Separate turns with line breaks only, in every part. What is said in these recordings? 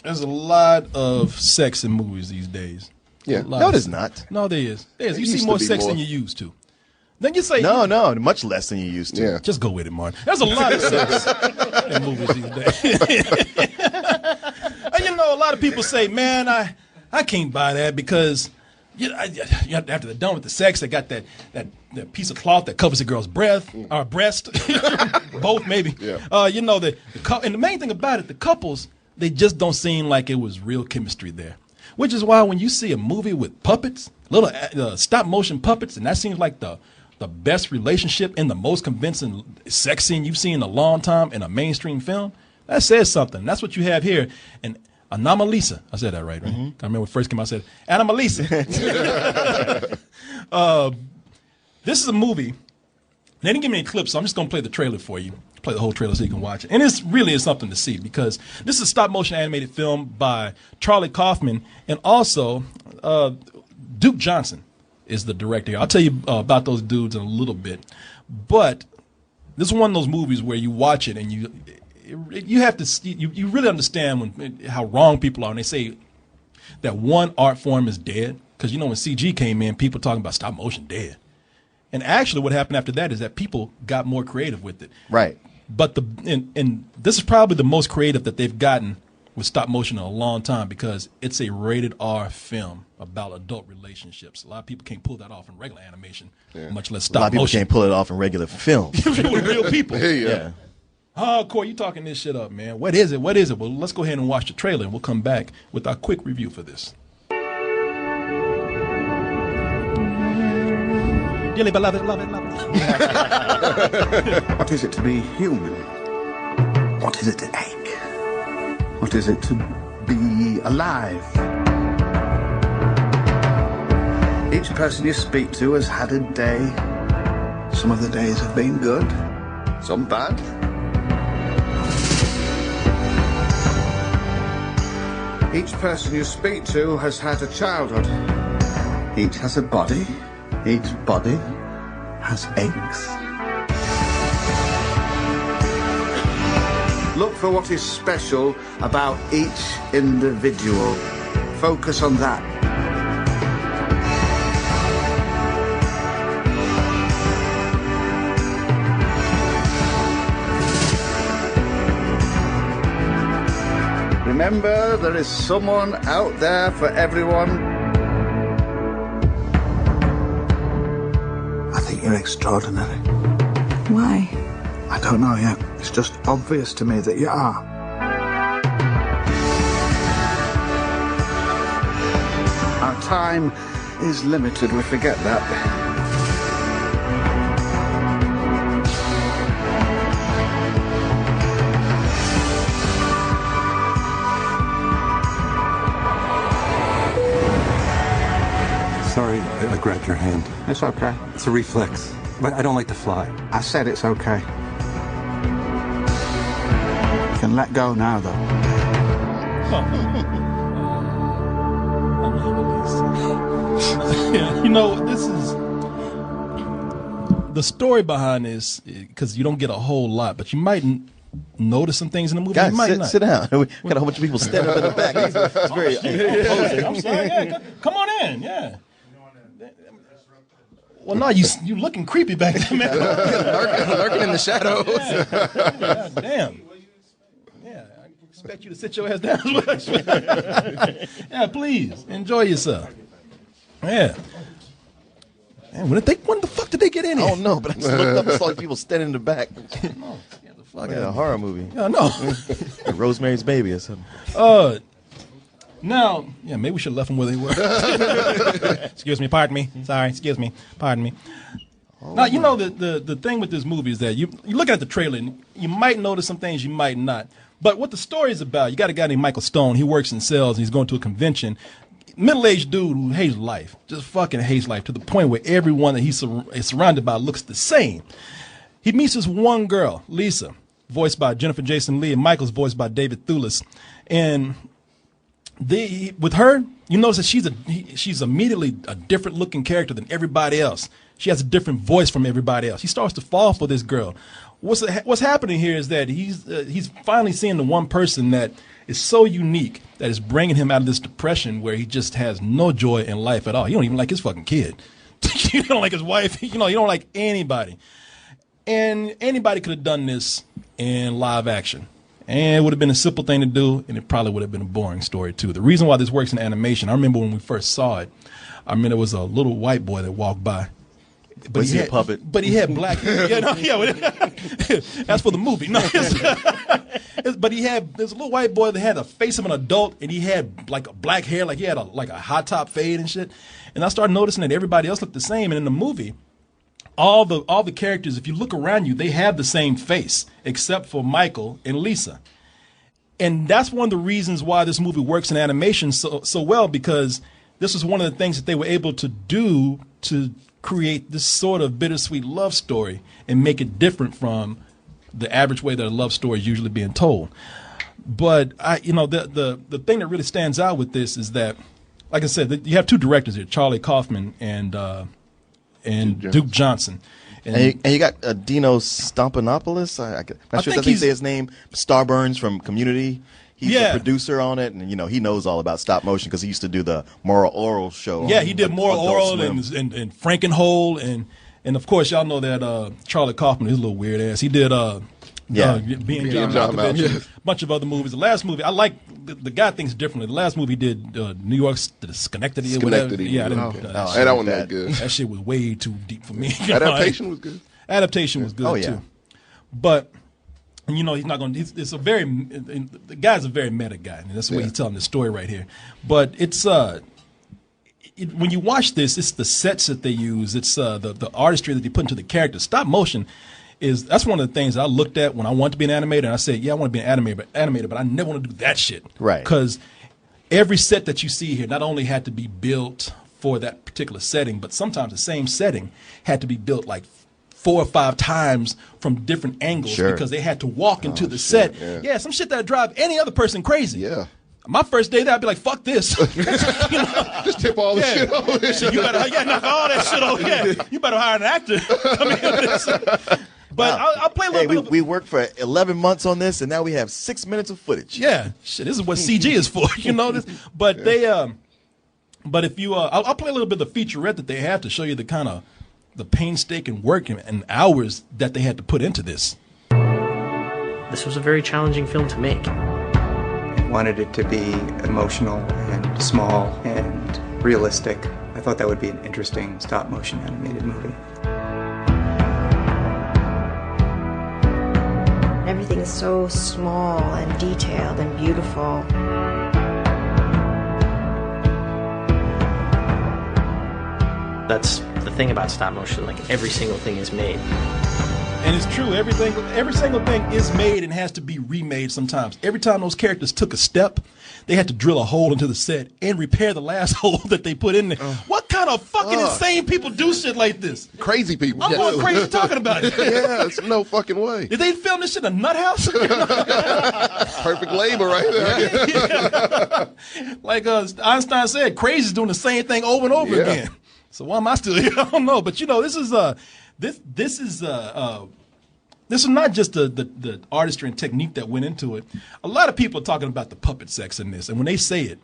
There's a lot of sex in movies these days.
Yeah. No, there's not.
No, there is. You
used
see
to
more
be
sex
more.
than you used to. Then you say
No, much less than you used to.
Yeah.
Just go with it, Martin. There's a lot of sex in movies these days. And you know, a lot of people say, "Man, I can't buy that because after they're done with the sex, they got that piece of cloth that covers the girl's breast, both maybe.
Yeah.
You know, and the main thing about it, the couples, they just don't seem like it was real chemistry there. Which is why when you see a movie with puppets, little stop motion puppets, and that seems like the best relationship and the most convincing sex scene you've seen in a long time in a mainstream film, that says something. That's what you have here. And ANOMALISA, I said that right? Mm-hmm. I remember when it first came out, I said, ANOMALISA. This is a movie. They didn't give me any clips, so I'm just going to play the trailer for you. Play the whole trailer so you can watch it. And it's really is something to see because this is a stop-motion animated film by Charlie Kaufman and also Duke Johnson is the director here. I'll tell you about those dudes in a little bit. But this is one of those movies where you watch it and you have to you really understand how wrong people are. And they say that one art form is dead because, you know, when CG came in, people talking about stop-motion dead. And actually what happened after that is that people got more creative with it.
Right.
But and this is probably the most creative that they've gotten with stop motion in a long time because it's a rated R film about adult relationships. A lot of people can't pull that off in regular animation, much less stop motion.
A lot of people can't pull it off in regular film.
With real people.
Yeah.
Oh, Korey, you talking this shit up, man. What is it? What is it? Well, let's go ahead and watch the trailer, and we'll come back with our quick review for this. Dearly beloved, love it.
What is it to be human? What is it to ache? What is it to be alive? Each person you speak to has had a day. Some of the days have been good, some bad. Each person you speak to has had a childhood. Each has a body. Each body has aches. Look for what is special about each individual. Focus on that. Remember, there is someone out there for everyone. I think you're extraordinary.
Why?
I don't know yet. It's just obvious to me that you are. Our time is limited, we forget that.
Sorry, I grabbed your hand.
It's okay.
It's a reflex. But I don't like to fly.
I said it's okay. You can let go now, though.
Yeah, you know, this is the story behind this because you don't get a whole lot, but you might notice some things in the movie.
Guys,
you might not.
sit down. We got a whole bunch of people standing up in the back. It's very imposing.
I'm sorry. Yeah, come on in. Yeah. Well, no, you looking creepy back there, man.
lurking in the shadows.
Yeah, damn. Yeah, I expect you to sit your ass down. Yeah, please enjoy yourself. Yeah. Man, when the fuck did they get in here?
I don't know, but I just looked up and saw people standing in the back.
No, yeah, the fuck
Like a horror movie.
Yeah, no.
Like Rosemary's Baby or something.
Now, yeah, maybe we should have left them where they were. Excuse me, pardon me. Sorry, excuse me, pardon me. Now, you know, the thing with this movie is that you look at the trailer and you might notice some things, you might not. But what the story is about, you got a guy named Michael Stone. He works in sales and he's going to a convention. Middle-aged dude who hates life, just fucking hates life to the point where everyone that he's surrounded by looks the same. He meets this one girl, Lisa, voiced by Jennifer Jason Leigh, and Michael's voiced by David Thewlis. And with her, you notice that she's immediately a different looking character than everybody else. She has a different voice from everybody else. He starts to fall for this girl. what's happening here is that he's finally seeing the one person that is so unique that is bringing him out of this depression where he just has no joy in life at all. He don't even like his fucking kid. You don't like his wife. You don't like anybody. And anybody could have done this in live action. And it would have been a simple thing to do, and it probably would have been a boring story, too. The reason why this works in animation, I remember when we first saw it, there was a little white boy that walked by.
But he had a puppet.
But he had black hair. That's for the movie. No, but there's a little white boy that had the face of an adult, and he had like black hair, like he had a hot top fade and shit. And I started noticing that everybody else looked the same. And in the movie, all the characters, if you look around you, they have the same face, except for Michael and Lisa. And that's one of the reasons why this movie works in animation so well, because this was one of the things that they were able to do to create this sort of bittersweet love story and make it different from the average way that a love story is usually being told. But the thing that really stands out with this is that, like I said, you have two directors here, Charlie Kaufman and Duke Johnson.
And you got Dino Stampanopoulos. I'm not sure if I say his name. Starburns from Community. He's the producer on it, and he knows all about stop motion because he used to do the Moral Oral show.
Yeah, he did Moral Oral and Frankenhole, and of course y'all know that Charlie Kaufman, his little weird ass. He did being John Malkovich, and a bunch of other movies. The last movie I like. The guy thinks differently. The last movie he did New York, Schenectady or whatever. Yeah,
that wasn't that good.
That shit was way too deep for me.
Adaptation was good.
Adaptation was good too, but. He's not going to. The guy's a very meta guy, and that's the way he's telling the story right here. But it's when you watch this, it's the sets that they use. It's the artistry that they put into the characters. Stop motion that's one of the things I looked at when I wanted to be an animator, and I said, yeah, I want to be an animator, but I never want to do that shit.
Right.
Because every set that you see here not only had to be built for that particular setting, but sometimes the same setting had to be built like 4 or 5 times from different angles because they had to walk into the set. Yeah, some shit that drive any other person crazy.
Yeah.
My first day there, I'd be like, fuck this.
Just tip all the shit over.
So you better knock all that shit over. Yeah. You better hire an actor. Come in with this. But I'll play a little bit.
We worked for 11 months on this, and now we have 6 minutes of footage.
Yeah. Shit, this is what CG is for. But but if you, I'll play a little bit of the featurette that they have to show you the kind of the painstaking work and hours that they had to put into this.
This was a very challenging film to make.
I wanted it to be emotional and small and realistic. I thought that would be an interesting stop-motion animated movie.
Everything is so small and detailed and beautiful.
That's the thing about stop motion, like every single thing is made.
And it's true, every single thing is made and has to be remade sometimes. Every time those characters took a step, they had to drill a hole into the set and repair the last hole that they put in there. What kind of fucking insane people do shit like this?
Crazy people.
I'm going crazy talking about it.
Yeah, it's no fucking way.
Did they film this shit in a nut house?
Perfect labor right there.
Yeah. Like Einstein said, crazy's doing the same thing over and over again. So why am I still here? I don't know. But this is this is not just the artistry and technique that went into it. A lot of people are talking about the puppet sex in this, and when they say it,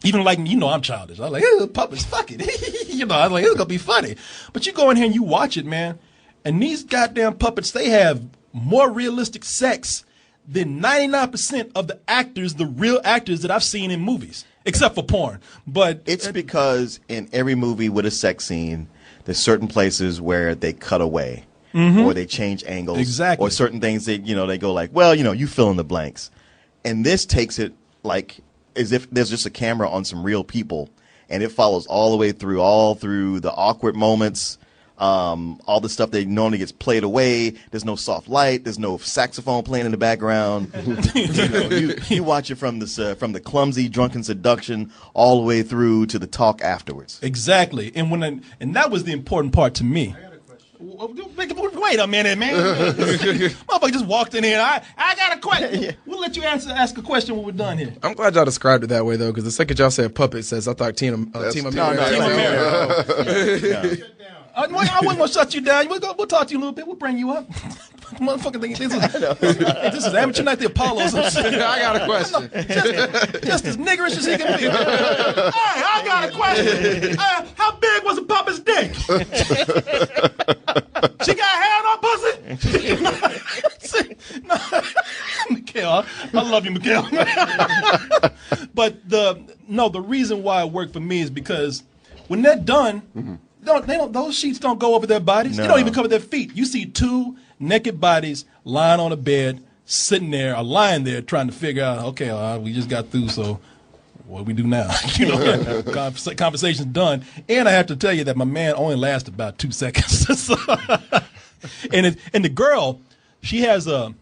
even like I'm childish. I'm like, puppets, fuck it. I was like, it's gonna be funny. But you go in here and you watch it, man, and these goddamn puppets, they have more realistic sex than 99% of the real actors that I've seen in movies. Except for porn. But
it's because in every movie with a sex scene, there's certain places where they cut away or they change angles.
Exactly.
Or certain things that, they go like, well, you fill in the blanks. And this takes it like as if there's just a camera on some real people and it follows all the way through, all through the awkward moments, all the stuff that normally gets played away. There's no soft light. There's no saxophone playing in the background. You watch it from the clumsy drunken seduction all the way through to the talk afterwards.
Exactly, and that was the important part to me. I got a question. Wait a minute, man. Motherfucker just walked in here. I got a question. Yeah. We'll let you ask a question when we're done here.
I'm glad y'all described it that way though, because the second y'all said puppet says I thought Team America.
No. I wasn't going to shut you down. We'll talk to you a little bit. We'll bring you up. Motherfucker, this is amateur night, the Apollos.
I got a question.
Just as niggerish as he can be. Hey, I got a question. How big was a puppet's dick? She got hair on pussy? No, Mikhail, I love you, Mikhail. But the reason why it worked for me is because when they're done, those sheets don't go over their bodies.
No.
They don't even cover their feet. You see two naked bodies lying on a bed, sitting there, or lying there trying to figure out, okay, we just got through, so what do we do now? Conversation's done. And I have to tell you that my man only lasted about 2 seconds. And the girl, she has a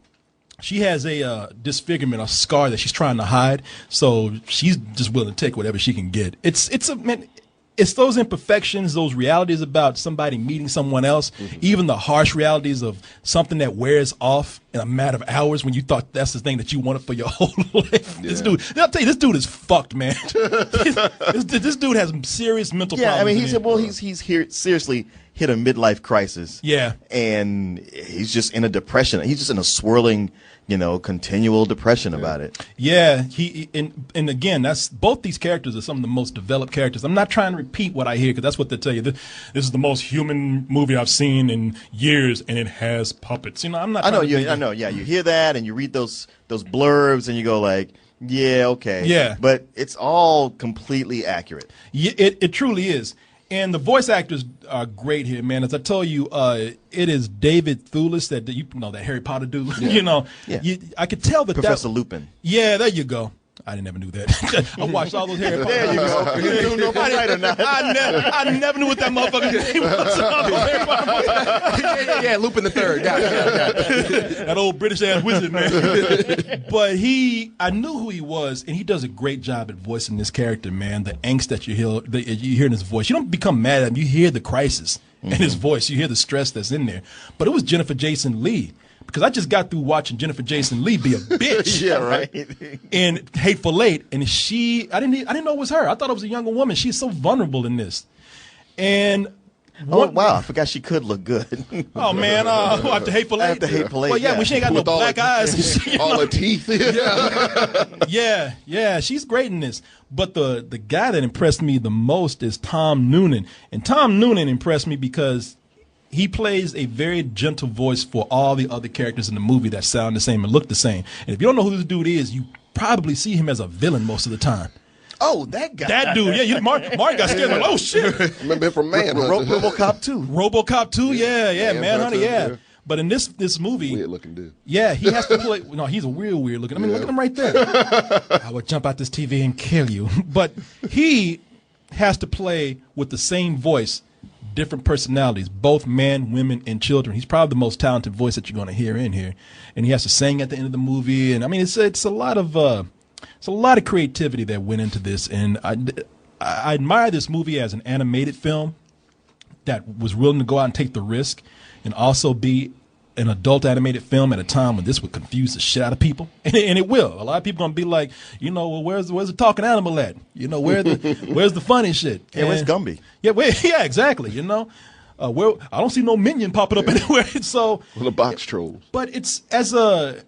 disfigurement, a scar that she's trying to hide. So she's just willing to take whatever she can get. It's those imperfections, those realities about somebody meeting someone else, even the harsh realities of something that wears off in a matter of hours when you thought that's the thing that you wanted for your whole life. Yeah. I'll tell you, this dude is fucked, man. this dude has some serious mental problems.
Yeah, I mean, he's here seriously hit a midlife crisis.
Yeah.
And he's just in a depression. He's just in a swirling, continual depression about it.
Yeah, and again, that's both these characters are some of the most developed characters. I'm not trying to repeat what I hear because that's what they tell you. This is the most human movie I've seen in years, and it has puppets. I'm not. I know.
Yeah, you hear that and you read those blurbs and you go like, yeah, okay.
Yeah.
But it's all completely accurate.
Yeah, it truly is. And the voice actors are great here, man. As I told you, it is David Thewlis, that that Harry Potter dude.
Yeah.
I could tell that
Professor Lupin.
Yeah, there you go. I never knew that. I watched all those Harry Potter.
There you go. You don't know if I'm right or not.
I never knew what that motherfucker's name was.
Yeah, Lupin the Third. Got it.
That old British ass wizard, man. But I knew who he was, and he does a great job at voicing this character, man. The angst that you hear in his voice. You don't become mad at him. You hear the crisis in his voice. You hear the stress that's in there. But it was Jennifer Jason Leigh. Because I just got through watching Jennifer Jason Leigh be a bitch.
Yeah, right.
In Hateful Eight, and I didn't know it was her. I thought it was a younger woman. She's so vulnerable in this. And
wow, I forgot she could look good.
Oh man, after Hateful Eight.
After Hateful Eight.
Well, yeah, when she ain't got no black eyes.
All the teeth.
Yeah, she's great in this. But the guy that impressed me the most is Tom Noonan, and Tom Noonan impressed me because he plays a very gentle voice for all the other characters in the movie that sound the same and look the same. And if you don't know who this dude is, you probably see him as a villain most of the time.
Oh, that guy.
That dude, yeah. Mark got scared. Like, oh, shit.
Remember him from Man.
RoboCop 2.
RoboCop 2, yeah. Manhunter, yeah.
Yeah.
But in this movie,
Weird looking dude.
Yeah, he has to play. No, he's a real weird looking. I mean, look at him right there. I would jump out this TV and kill you. But he has to play with the same voice, different personalities, both men, women, and children. He's probably the most talented voice that you're going to hear in here, and he has to sing at the end of the movie. And I mean, it's a lot of creativity that went into this, and I admire this movie as an animated film that was willing to go out and take the risk, and also be an adult animated film at a time when this would confuse the shit out of people, and it will. A lot of people gonna be like, well, where's the talking animal at? Where's the funny shit?
Yeah, where's Gumby?
Yeah, exactly. Where I don't see no minion popping up anywhere. So
the box trolls.
But it's as a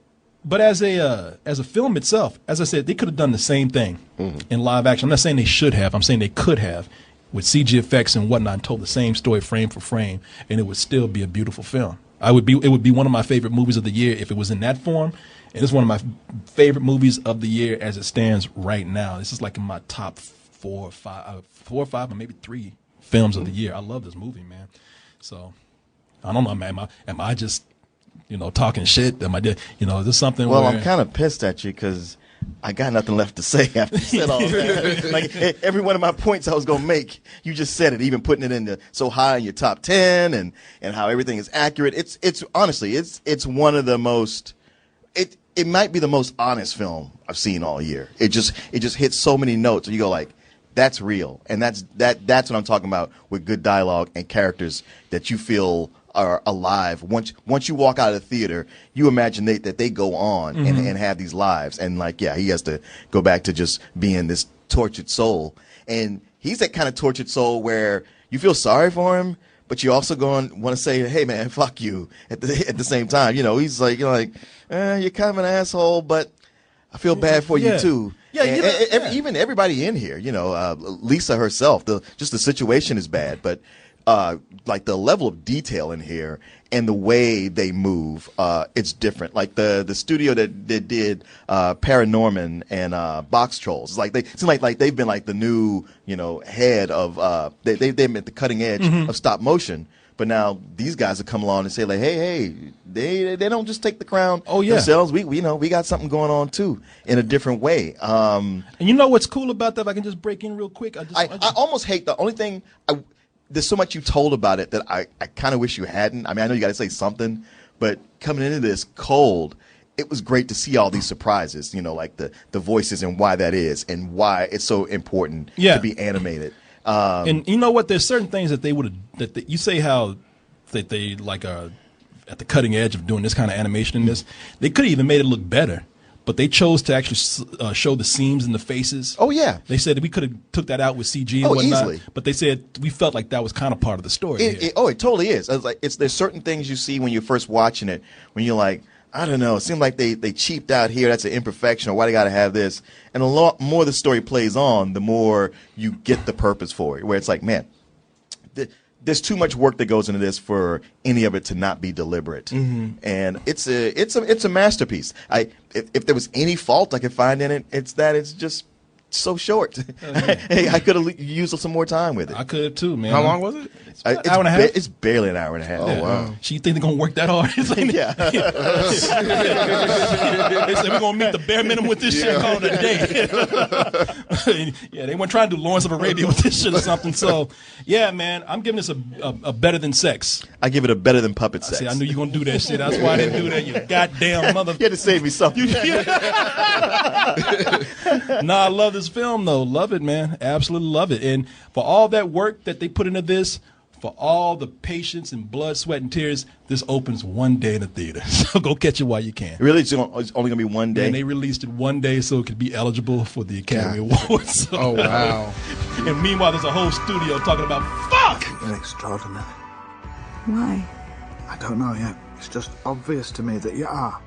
film itself, as I said, they could have done the same thing in live action. I'm not saying they should have. I'm saying they could have, with CG effects and whatnot, and told the same story frame for frame, and it would still be a beautiful film. It would be one of my favorite movies of the year if it was in that form, and it's one of my favorite movies of the year as it stands right now. This is like in my top 4 or 5, or maybe 3 films of the year. I love this movie, man. So I don't know, man. Am I just talking shit? Am I is this something?
Well, I'm kind of pissed at you because I got nothing left to say after you said all that. Like every one of my points I was gonna make, you just said it. Even putting it so high in your top 10, and how everything is accurate. It's honestly, it's one of the most. It might be the most honest film I've seen all year. It just hits so many notes, and you go like, that's real, and that's what I'm talking about with good dialogue and characters that you feel are alive. Once you walk out of the theater, you imagine that they go on and have these lives. And he has to go back to just being this tortured soul. And he's that kind of tortured soul where you feel sorry for him, but you also going want to say, hey man, fuck you at the same time. You know, he's like, you're kind of an asshole, but I feel bad for you too.
Yeah,
and even everybody in here, you know, Lisa herself, just the situation is bad, but like the level of detail in here and the way they move, it's different. Like the studio that did Paranorman and Box Trolls, it's like they seem like they've been like the new, you know, head of they've been at the cutting edge of stop motion. But now these guys have come along and say like, hey, they don't just take the crown themselves. We know we got something going on too in a different way.
And you know what's cool about that? If I can just break in real quick, I
almost hate the only thing. There's so much you told about it that I kind of wish you hadn't. I mean, I know you got to say something, but coming into this cold, it was great to see all these surprises. You know, like the voices and why that is and why it's so important to be animated.
And you know what? There's certain things that they would have you say how that they like at the cutting edge of doing this kind of animation in this. They could have even made it look better, but they chose to actually show the seams in the faces.
Oh yeah,
they said we could have took that out with CG and whatnot.
Easily.
But they said we felt like that was kind of part of the story.
It totally is. I was like, there's certain things you see when you're first watching it when you're like, I don't know. It seemed like they cheaped out here. That's an imperfection. Or why they got to have this? And a lot more the story plays on, the more you get the purpose for it. Where it's like, man, there's too much work that goes into this for any of it to not be deliberate. And it's a masterpiece. If there was any fault I could find in it, it's that it's just so short. Hey, I could have used some more time with it.
I could have too, man.
How long was it?
It's an hour and a half. It's barely an hour and a half.
Oh wow!
So you think they're gonna work that hard?
Yeah.
They said we're gonna meet the bare minimum with this shit. Call it a day. Yeah, they weren't trying to do Lawrence of Arabia with this shit or something. So, yeah, man, I'm giving this a better than sex.
I give it a better than puppet sex.
See, I knew you were gonna do that shit. That's why I didn't do that. You goddamn mother.
You had to save me something.
Nah, I love this film though. Love it, man. Absolutely love it. And for all that work that they put into this, for all the patience and blood, sweat, and tears, this opens one day in the theater. So go catch it while you can.
Really? It's only going to be one day?
And they released it one day so it could be eligible for the Academy Awards. So,
oh, wow.
And meanwhile, there's a whole studio talking about, fuck!
Extraordinary.
Why?
I don't know yet. It's just obvious to me that you are.